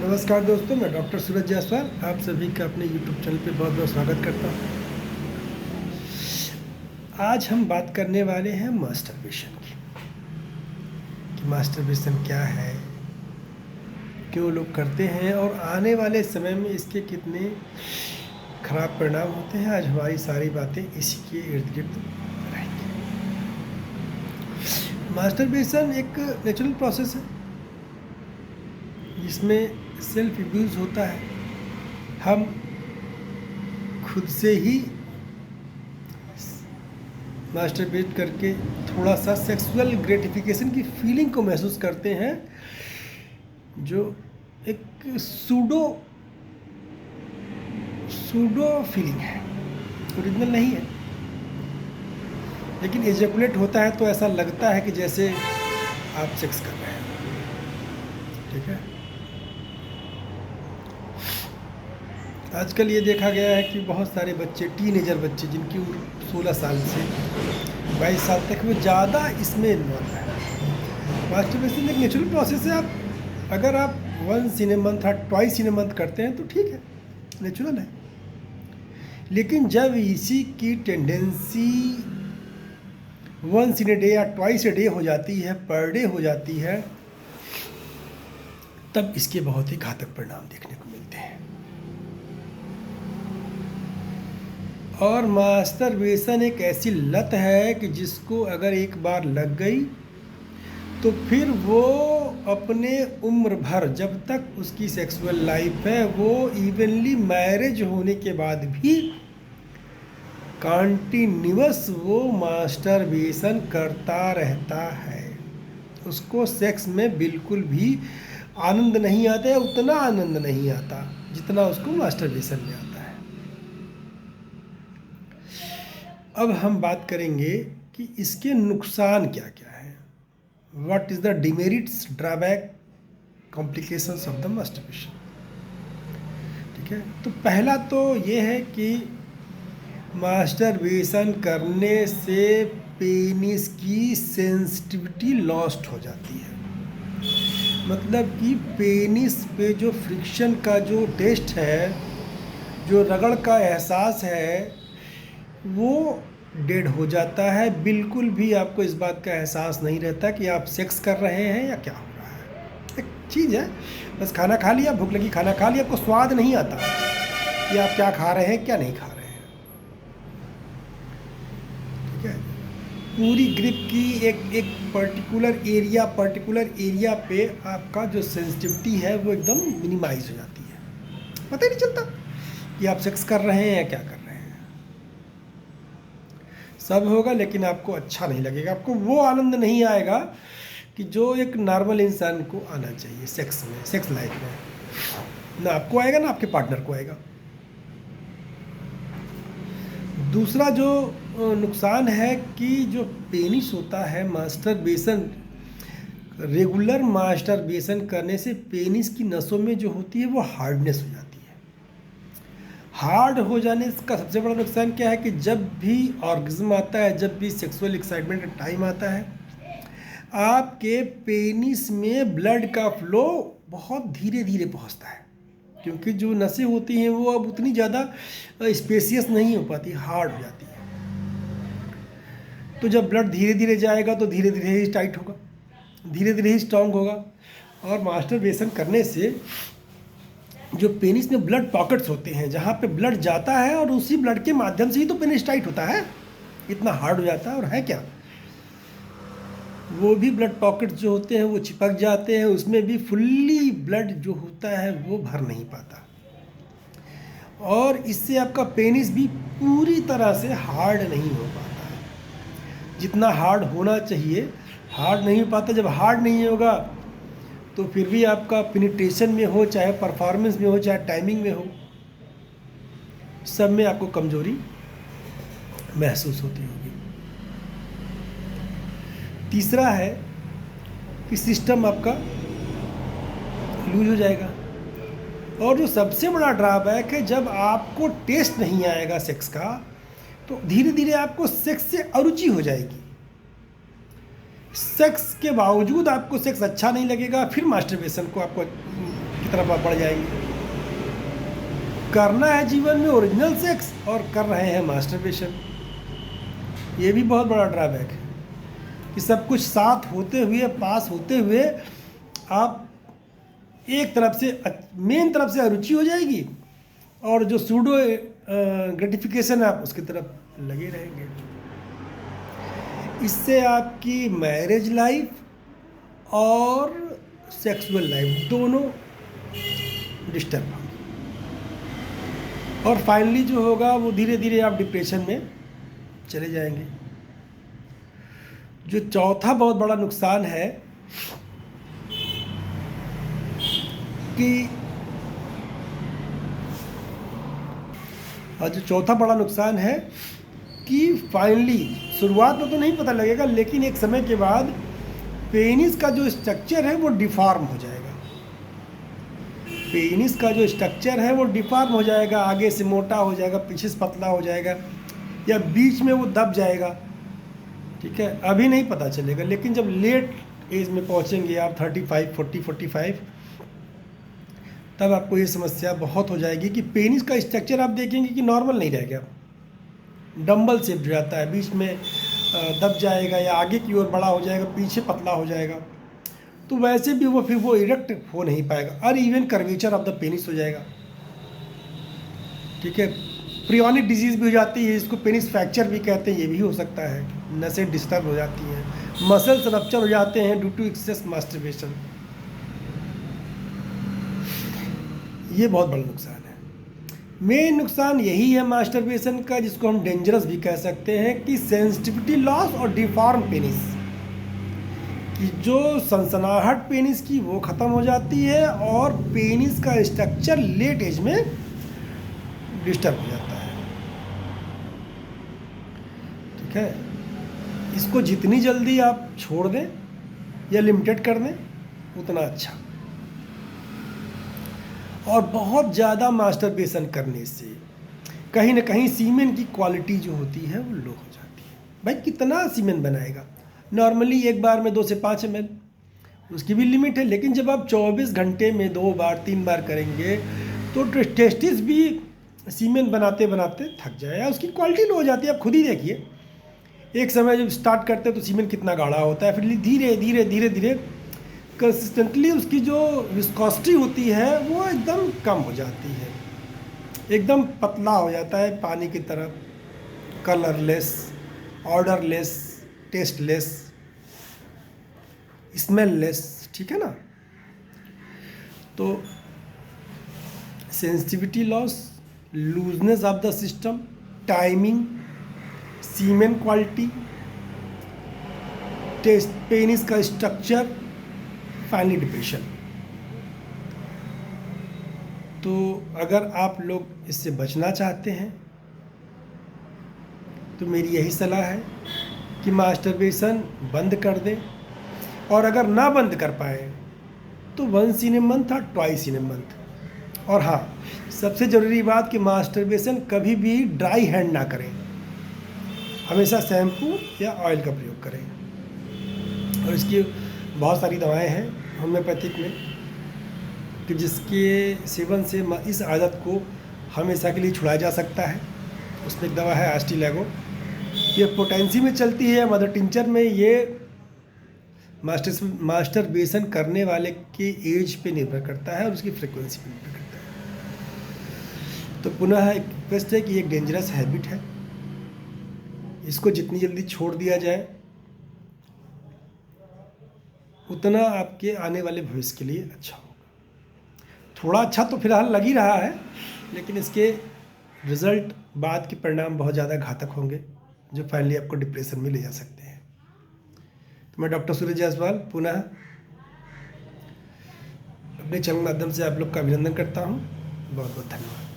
नमस्कार दोस्तों, मैं डॉक्टर सूरज जायसवाल आप सभी का अपने यूट्यूब चैनल पे बहुत बहुत स्वागत करता हूँ। आज हम बात करने वाले हैं मास्टरबेशन की कि मास्टरबेशन क्या है, क्यों लोग करते हैं और आने वाले समय में इसके कितने खराब परिणाम होते हैं। आज हमारी सारी बातें इसी के इर्द गिर्द रहेंगी। मास्टरबेशन एक नेचुरल प्रोसेस है जिसमें सेल्फ अब्यूज़ होता है। हम खुद से ही मास्टरबेट करके थोड़ा सा सेक्सुअल ग्रेटिफिकेशन की फीलिंग को महसूस करते हैं, जो एक सूडो फीलिंग है, ओरिजिनल नहीं है। लेकिन एजैकुलेट होता है तो ऐसा लगता है कि जैसे आप सेक्स कर रहे हैं। ठीक है, आजकल ये देखा गया है कि बहुत सारे बच्चे, टीनेजर बच्चे जिनकी उम्र 16 साल से 22 साल तक, वो ज़्यादा इसमें इन्वॉल्व है। मास्टरबेशन एक नेचुरल प्रोसेस है। अगर आप वंस इन ए मंथ या ट्वाइस इन ए मंथ करते हैं तो ठीक है, नेचुरल है। लेकिन जब इसी की tendency once in a day या ट्वाइस ए डे हो जाती है, पर डे हो जाती है, तब इसके बहुत ही घातक परिणाम देखने को मिलते हैं। और मास्टरबेशन एक ऐसी लत है कि जिसको अगर एक बार लग गई तो फिर वो अपने उम्र भर, जब तक उसकी सेक्सुअल लाइफ है, वो इवनली मैरिज होने के बाद भी कंटिन्यूअस वो मास्टरबेशन करता रहता है। उसको सेक्स में बिल्कुल भी आनंद नहीं आता है, उतना आनंद नहीं आता जितना उसको मास्टरबेशन में आता है। अब हम बात करेंगे कि इसके नुकसान क्या क्या है। What is the demerits, drawback, complications of the masturbation. ठीक है, तो पहला तो ये है कि मास्टरबेशन करने से पेनिस की सेंसिटिविटी लॉस्ट हो जाती है। मतलब कि पेनिस पे जो फ्रिक्शन का जो टेस्ट है, जो रगड़ का एहसास है, वो डेड हो जाता है। बिल्कुल भी आपको इस बात का एहसास नहीं रहता कि आप सेक्स कर रहे हैं या क्या हो रहा है। एक चीज़ है, बस खाना खा लिया, भूख लगी, खाना खा लिया, आपको स्वाद नहीं आता कि आप क्या खा रहे हैं, क्या नहीं खा रहे हैं। ठीक है, पूरी ग्रिप की एक पर्टिकुलर एरिया पे आपका जो सेंसिटिविटी है वो एकदम मिनिमाइज हो जाती है। पता ही नहीं चलता कि आप सेक्स कर रहे हैं या क्या कर रहे हैं। सब होगा लेकिन आपको अच्छा नहीं लगेगा, आपको वो आनंद नहीं आएगा कि जो एक नॉर्मल इंसान को आना चाहिए सेक्स में, सेक्स लाइफ में। ना आपको आएगा ना आपके पार्टनर को आएगा। दूसरा जो नुकसान है कि जो पेनिस होता है, मास्टरबेशन, रेगुलर मास्टरबेशन करने से पेनिस की नसों में जो होती है वो हार्डनेस हो जाती है। हार्ड हो जाने का सबसे बड़ा नुकसान क्या है कि जब भी ऑर्गेज्म आता है, जब भी सेक्सुअल एक्साइटमेंट का टाइम आता है, आपके पेनिस में ब्लड का फ्लो बहुत धीरे धीरे पहुंचता है, क्योंकि जो नसें होती हैं वो अब उतनी ज़्यादा स्पेसियस नहीं हो पाती, हार्ड हो जाती है। तो जब ब्लड धीरे धीरे जाएगा तो धीरे धीरे ही टाइट होगा, धीरे धीरे ही स्ट्रांग होगा। और मास्टरबेशन करने से जो पेनिस में ब्लड पॉकेट्स होते हैं, जहाँ पे ब्लड जाता है, और उसी ब्लड के माध्यम से ही तो पेनिस टाइट होता है, इतना हार्ड हो जाता है। और है क्या, वो भी ब्लड पॉकेट्स जो होते हैं वो चिपक जाते हैं, उसमें भी फुल्ली ब्लड जो होता है वो भर नहीं पाता, और इससे आपका पेनिस भी पूरी तरह से हार्ड नहीं हो पाता है। जितना हार्ड होना चाहिए हार्ड नहीं हो पाता। जब हार्ड नहीं होगा तो फिर भी आपका पेनिट्रेशन में हो, चाहे परफॉर्मेंस में हो, चाहे टाइमिंग में हो, सब में आपको कमजोरी महसूस होती होगी। तीसरा है कि सिस्टम आपका लूज हो जाएगा। और जो सबसे बड़ा ड्रॉबैक है, जब आपको टेस्ट नहीं आएगा सेक्स का, तो धीरे धीरे आपको सेक्स से अरुचि हो जाएगी। सेक्स के बावजूद आपको सेक्स अच्छा नहीं लगेगा, फिर मास्टरबेशन को आपको तरफ आप बढ़ जाएंगे। करना है जीवन में ओरिजिनल सेक्स और कर रहे हैं मास्टरबेशन। ये भी बहुत बड़ा ड्रॉबैक है कि सब कुछ साथ होते हुए, पास होते हुए आप एक तरफ से मेन तरफ से अरुचि हो जाएगी और जो सूडो ग्रेटिफिकेशन है आप उसकी तरफ लगे रहेंगे। इससे आपकी मैरिज लाइफ और सेक्सुअल लाइफ दोनों डिस्टर्ब होंगी और फाइनली जो होगा वो धीरे धीरे आप डिप्रेशन में चले जाएंगे। जो चौथा बहुत बड़ा नुकसान है कि जो चौथा बड़ा नुकसान है कि फाइनली शुरुआत में तो नहीं पता लगेगा, लेकिन एक समय के बाद पेनिस का जो स्ट्रक्चर है वो डिफॉर्म हो जाएगा। पेनिस का जो स्ट्रक्चर है वो डिफॉर्म हो जाएगा, आगे से मोटा हो जाएगा, पीछे से पतला हो जाएगा या बीच में वो दब जाएगा। ठीक है, अभी नहीं पता चलेगा, लेकिन जब लेट एज में पहुंचेंगे आप 35, 40, 45, तब आपको ये समस्या बहुत हो जाएगी कि पेनिस का स्ट्रक्चर आप देखेंगे कि नॉर्मल नहीं रह गया, डंबल शेप हो जाता है, बीच में दब जाएगा या आगे की ओर बड़ा हो जाएगा, पीछे पतला हो जाएगा। तो वैसे भी वो फिर वो इरेक्ट हो नहीं पाएगा और even curvature of the penis हो जाएगा। ठीक है, प्रियोनिक डिजीज़ भी हो जाती है, इसको पेनिस फ्रैक्चर भी कहते हैं, ये भी हो सकता है। नसें डिस्टर्ब हो जाती हैं, मसल्स रप्चर हो जाते हैं ड्यू टू एक्सेस मास्टरबेशन। ये बहुत बड़ा नुकसान है। मेन नुकसान यही है मास्टरबेशन का, जिसको हम डेंजरस भी कह सकते हैं, कि सेंसिटिविटी लॉस और डिफॉर्म पेनिस, कि जो सनसनाहट पेनिस की वो ख़त्म हो जाती है और पेनिस का स्ट्रक्चर लेट एज में डिस्टर्ब हो जाता है। ठीक है, इसको जितनी जल्दी आप छोड़ दें या लिमिटेड कर दें उतना अच्छा। और बहुत ज़्यादा मास्टरबेशन करने से कहीं ना कहीं सीमेन की क्वालिटी जो होती है वो लो हो जाती है। भाई कितना सीमेन बनाएगा, नॉर्मली एक बार में 2 से 5 ml, उसकी भी लिमिट है। लेकिन जब आप 24 घंटे में 2 बार 3 बार करेंगे तो टेस्टिस भी सीमेन बनाते बनाते थक जाएगा, उसकी क्वालिटी लो हो जाती है। आप खुद ही देखिए, एक समय जब स्टार्ट करते हैं तो सीमेन कितना गाढ़ा होता है, फिर धीरे धीरे धीरे धीरे कंसिस्टेंटली उसकी जो विस्कोसिटी होती है वो एकदम कम हो जाती है, एकदम पतला हो जाता है पानी की तरह, कलरलेस, ऑर्डरलेस, टेस्टलेस, स्मेललेस। ठीक है ना। तो sensitivity loss, looseness of the system, timing, semen quality, test, penis का स्ट्रक्चर, फाइनली डिप्रेशन। तो अगर आप लोग इससे बचना चाहते हैं तो मेरी यही सलाह है कि मास्टरबेशन बंद कर दें, और अगर ना बंद कर पाए तो 1 in a month और 2 in a month। और हाँ, सबसे ज़रूरी बात कि मास्टरबेशन कभी भी ड्राई हैंड ना करें, हमेशा शैम्पू या ऑयल का प्रयोग करें। और इसकी बहुत सारी दवाएं हैं होम्योपैथिक में कि जिसके सेवन से इस आदत को हमेशा के लिए छुड़ाया जा सकता है। उसमें एक दवा है एस्टिलैगो, ये पोटेंसी में चलती है, मदर टिंचर में। ये मास्टरबेशन करने वाले के एज पे निर्भर करता है और उसकी फ्रीक्वेंसी पे निर्भर करता है। तो पुनः एक रिक्वेस्ट है कि एक डेंजरस हैबिट है, इसको जितनी जल्दी छोड़ दिया जाए उतना आपके आने वाले भविष्य के लिए अच्छा होगा। थोड़ा अच्छा तो फिलहाल लग ही रहा है, लेकिन इसके रिज़ल्ट बाद के परिणाम बहुत ज़्यादा घातक होंगे, जो फाइनली आपको डिप्रेशन में ले जा सकते हैं। तो मैं डॉक्टर सूरज जायसवाल पुनः अपने चैनल माध्यम से आप लोग का अभिनंदन करता हूँ। बहुत बहुत धन्यवाद।